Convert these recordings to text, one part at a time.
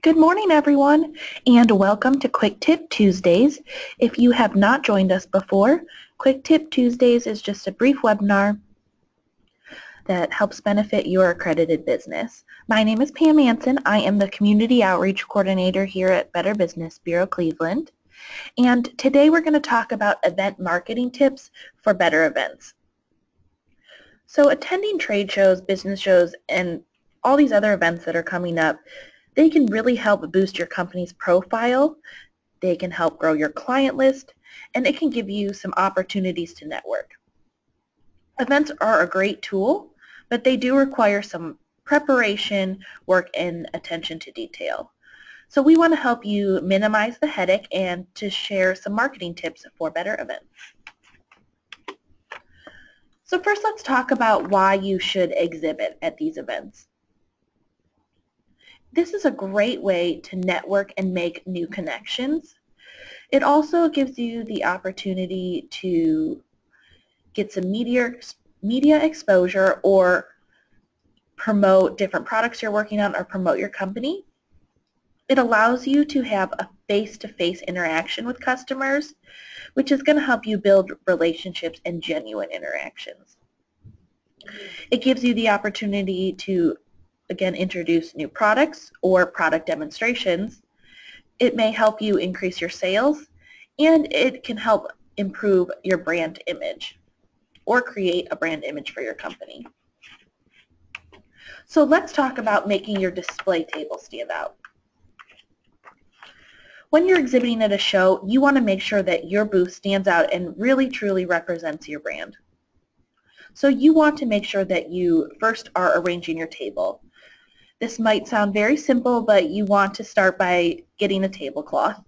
Good morning, everyone, and welcome to Quick Tip Tuesdays. If you have not joined us before, Quick Tip Tuesdays is just a brief webinar that helps benefit your accredited business. My name is Pam Anson. I am the Community Outreach Coordinator here at Better Business Bureau Cleveland. And today we're going to talk about event marketing tips for better events. So attending trade shows, business shows, and all these other events that are coming up, they can really help boost your company's profile. They can help grow your client list, and it can give you some opportunities to network. Events are a great tool, but they do require some preparation, work, and attention to detail. So we want to help you minimize the headache and to share some marketing tips for better events. So first, let's talk about why you should exhibit at these events. This is a great way to network and make new connections. It also gives you the opportunity to get some media exposure or promote different products you're working on or promote your company. It allows you to have a face-to-face interaction with customers, which is going to help you build relationships and genuine interactions. It gives you the opportunity to, again, introduce new products or product demonstrations. It may help you increase your sales, and it can help improve your brand image or create a brand image for your company. So let's talk about making your display table stand out. When you're exhibiting at a show, you want to make sure that your booth stands out and really truly represents your brand. So you want to make sure that you first are arranging your table. This might sound very simple, but you want to start by getting a tablecloth.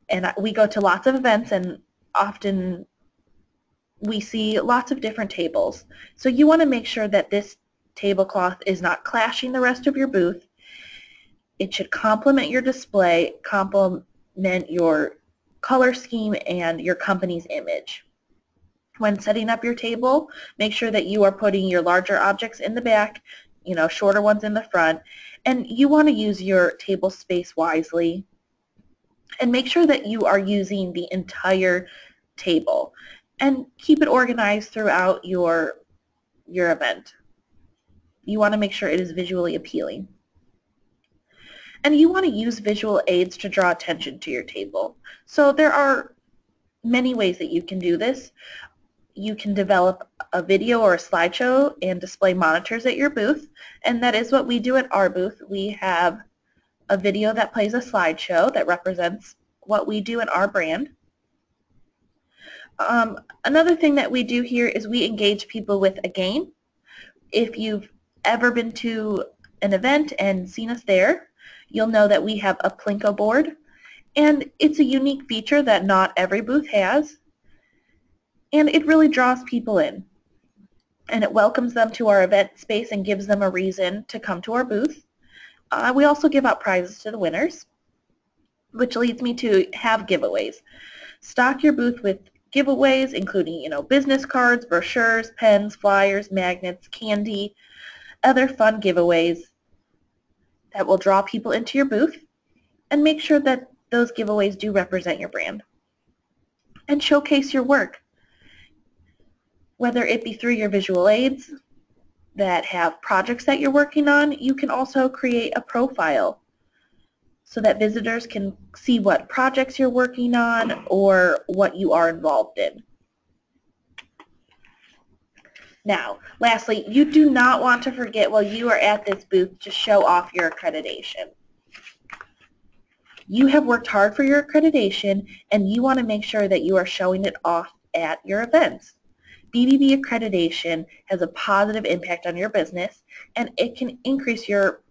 And we go to lots of events, and often we see lots of different tables. So you want to make sure that this tablecloth is not clashing the rest of your booth. It should complement your display, complement your color scheme, and your company's image. When setting up your table, make sure that you are putting your larger objects in the back, shorter ones in the front, and you want to use your table space wisely. And make sure that you are using the entire table, and keep it organized throughout your event. You want to make sure it is visually appealing. And you want to use visual aids to draw attention to your table. So there are many ways that you can do this. You can develop a video or a slideshow and display monitors at your booth, and that is what we do at our booth. We have a video that plays a slideshow that represents what we do in our brand. Another thing that we do here is we engage people with a game. If you've ever been to an event and seen us there, you'll know that we have a Plinko board, and it's a unique feature that not every booth has, and it really draws people in, and it welcomes them to our event space and gives them a reason to come to our booth. We also give out prizes to the winners, which leads me to have giveaways. Stock your booth with giveaways, including business cards, brochures, pens, flyers, magnets, candy, other fun giveaways that will draw people into your booth, and make sure that those giveaways do represent your brand. And showcase your work, whether it be through your visual aids that have projects that you're working on. You can also create a profile so that visitors can see what projects you're working on or what you are involved in. Now, lastly, you do not want to forget while you are at this booth to show off your accreditation. You have worked hard for your accreditation, and you want to make sure that you are showing it off at your events. BBB accreditation has a positive impact on your business, and it can increase your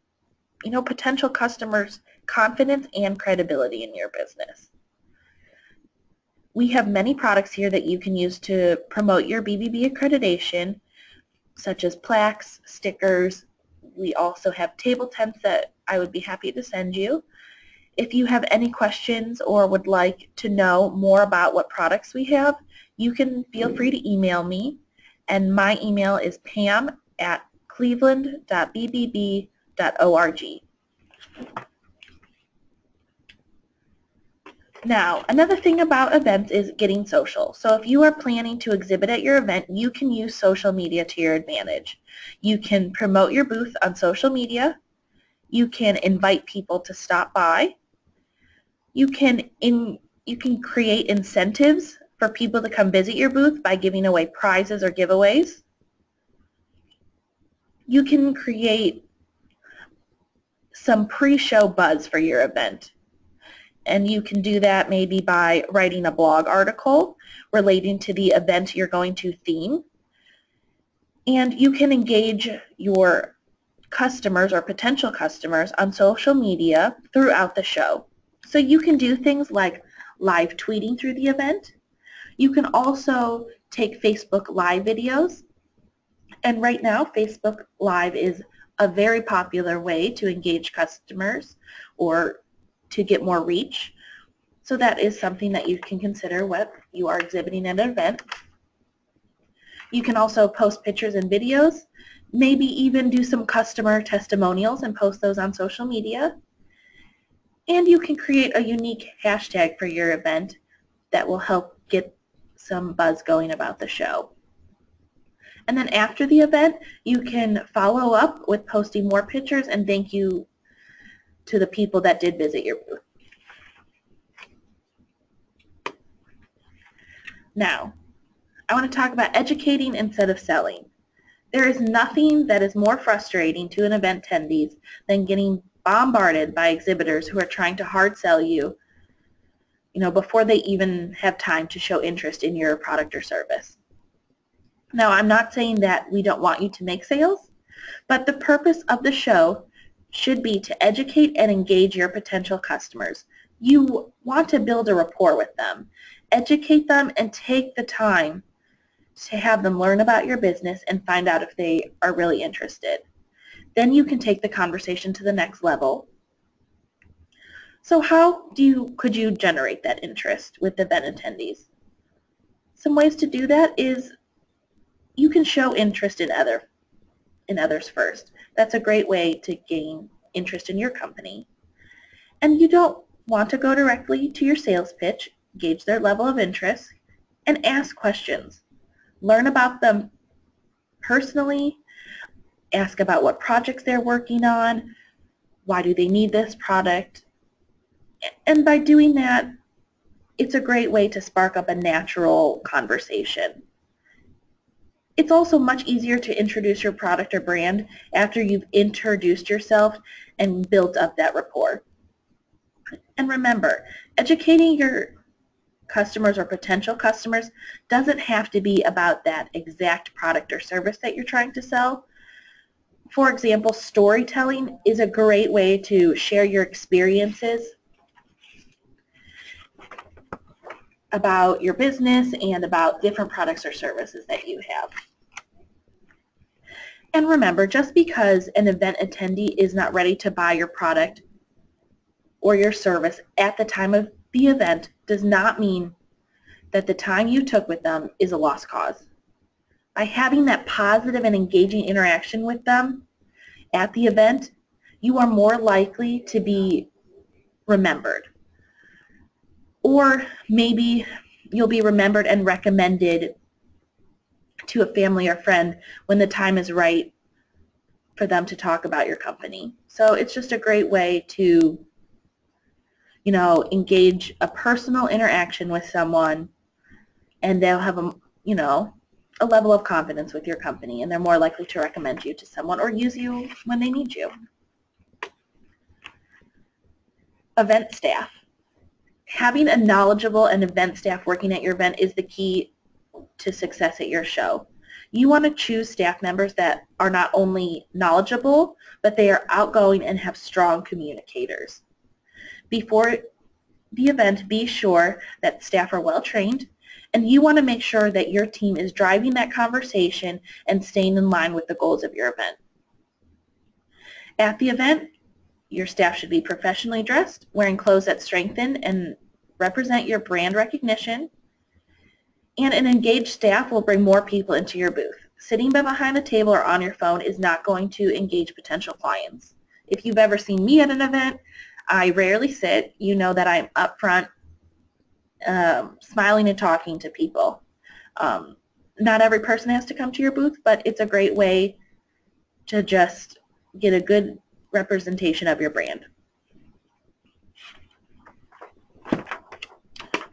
potential customers' confidence and credibility in your business. We have many products here that you can use to promote your BBB accreditation, such as plaques, stickers. We also have table tents that I would be happy to send you. If you have any questions or would like to know more about what products we have, you can feel free to email me, and my email is pam@cleveland.bbb.org. Now, another thing about events is getting social. So if you are planning to exhibit at your event, you can use social media to your advantage. You can promote your booth on social media. You can invite people to stop by. You can create incentives for people to come visit your booth by giving away prizes or giveaways. You can create some pre-show buzz for your event. And you can do that maybe by writing a blog article relating to the event you're going to theme. And you can engage your customers or potential customers on social media throughout the show. So you can do things like live tweeting through the event. You can also take Facebook Live videos. And right now, Facebook Live is a very popular way to engage customers or to get more reach. So that is something that you can consider when you are exhibiting at an event. You can also post pictures and videos, maybe even do some customer testimonials and post those on social media. And you can create a unique hashtag for your event that will help get some buzz going about the show. And then after the event, you can follow up with posting more pictures and thank you to the people that did visit your booth. Now, I want to talk about educating instead of selling. There is nothing that is more frustrating to an event attendees than getting bombarded by exhibitors who are trying to hard sell you, before they even have time to show interest in your product or service. Now, I'm not saying that we don't want you to make sales, but the purpose of the show should be to educate and engage your potential customers. You want to build a rapport with them, educate them, and take the time to have them learn about your business and find out if they are really interested. Then you can take the conversation to the next level. So how could you generate that interest with event attendees? Some ways to do that is you can show interest in others first. That's a great way to gain interest in your company. And you don't want to go directly to your sales pitch, gauge their level of interest, and ask questions. Learn about them personally, ask about what projects they're working on, why do they need this product, and by doing that, it's a great way to spark up a natural conversation. It's also much easier to introduce your product or brand after you've introduced yourself and built up that rapport. And remember, educating your customers or potential customers doesn't have to be about that exact product or service that you're trying to sell. For example, storytelling is a great way to share your experiences about your business and about different products or services that you have. And remember, just because an event attendee is not ready to buy your product or your service at the time of the event does not mean that the time you took with them is a lost cause. By having that positive and engaging interaction with them at the event, you are more likely to be remembered. Or maybe you'll be remembered and recommended to a family or friend when the time is right for them to talk about your company. So it's just a great way to, engage a personal interaction with someone, and they'll have a level of confidence with your company, and they're more likely to recommend you to someone or use you when they need you. Event staff. Having a knowledgeable and event staff working at your event is the key to success at your show. You want to choose staff members that are not only knowledgeable, but they are outgoing and have strong communicators. Before the event, be sure that staff are well trained, and you want to make sure that your team is driving that conversation and staying in line with the goals of your event. At the event, your staff should be professionally dressed, wearing clothes that strengthen and represent your brand recognition, and an engaged staff will bring more people into your booth. Sitting behind the table or on your phone is not going to engage potential clients. If you've ever seen me at an event, I rarely sit. You know that I'm up front, smiling and talking to people. Not every person has to come to your booth, but it's a great way to just get a good representation of your brand.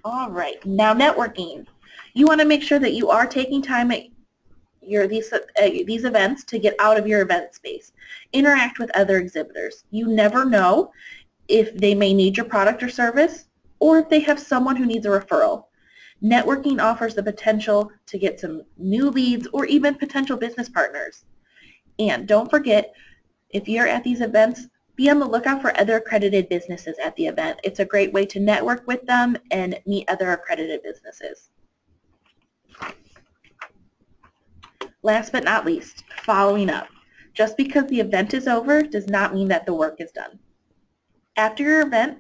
All right, now networking. You want to make sure that you are taking time at these events to get out of your event space. Interact with other exhibitors. You never know if they may need your product or service, or if they have someone who needs a referral. Networking offers the potential to get some new leads or even potential business partners. And don't forget, if you're at these events, be on the lookout for other accredited businesses at the event. It's a great way to network with them and meet other accredited businesses. Last but not least, following up. Just because the event is over does not mean that the work is done. After your event,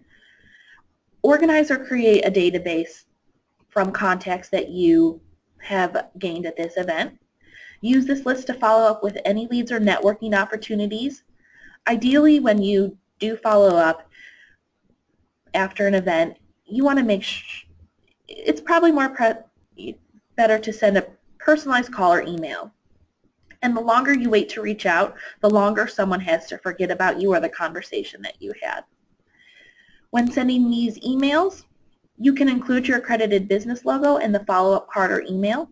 organize or create a database from contacts that you have gained at this event. Use this list to follow up with any leads or networking opportunities. Ideally, when you do follow up after an event, you want to make sure it's probably better to send a personalized call or email. And the longer you wait to reach out, the longer someone has to forget about you or the conversation that you had. When sending these emails, you can include your accredited business logo in the follow-up card or email.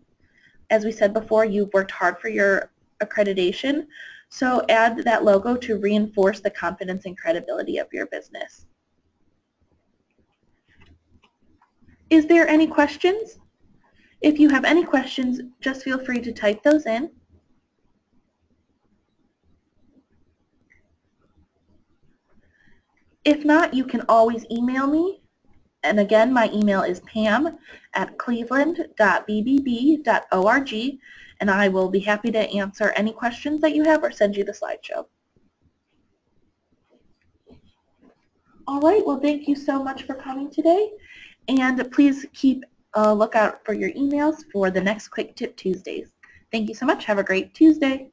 As we said before, you've worked hard for your accreditation, so add that logo to reinforce the confidence and credibility of your business. Is there any questions? If you have any questions, just feel free to type those in. If not, you can always email me. And again, my email is pam@cleveland.bbb.org, and I will be happy to answer any questions that you have or send you the slideshow. All right, well, thank you so much for coming today, and please keep a lookout for your emails for the next Quick Tip Tuesdays. Thank you so much. Have a great Tuesday.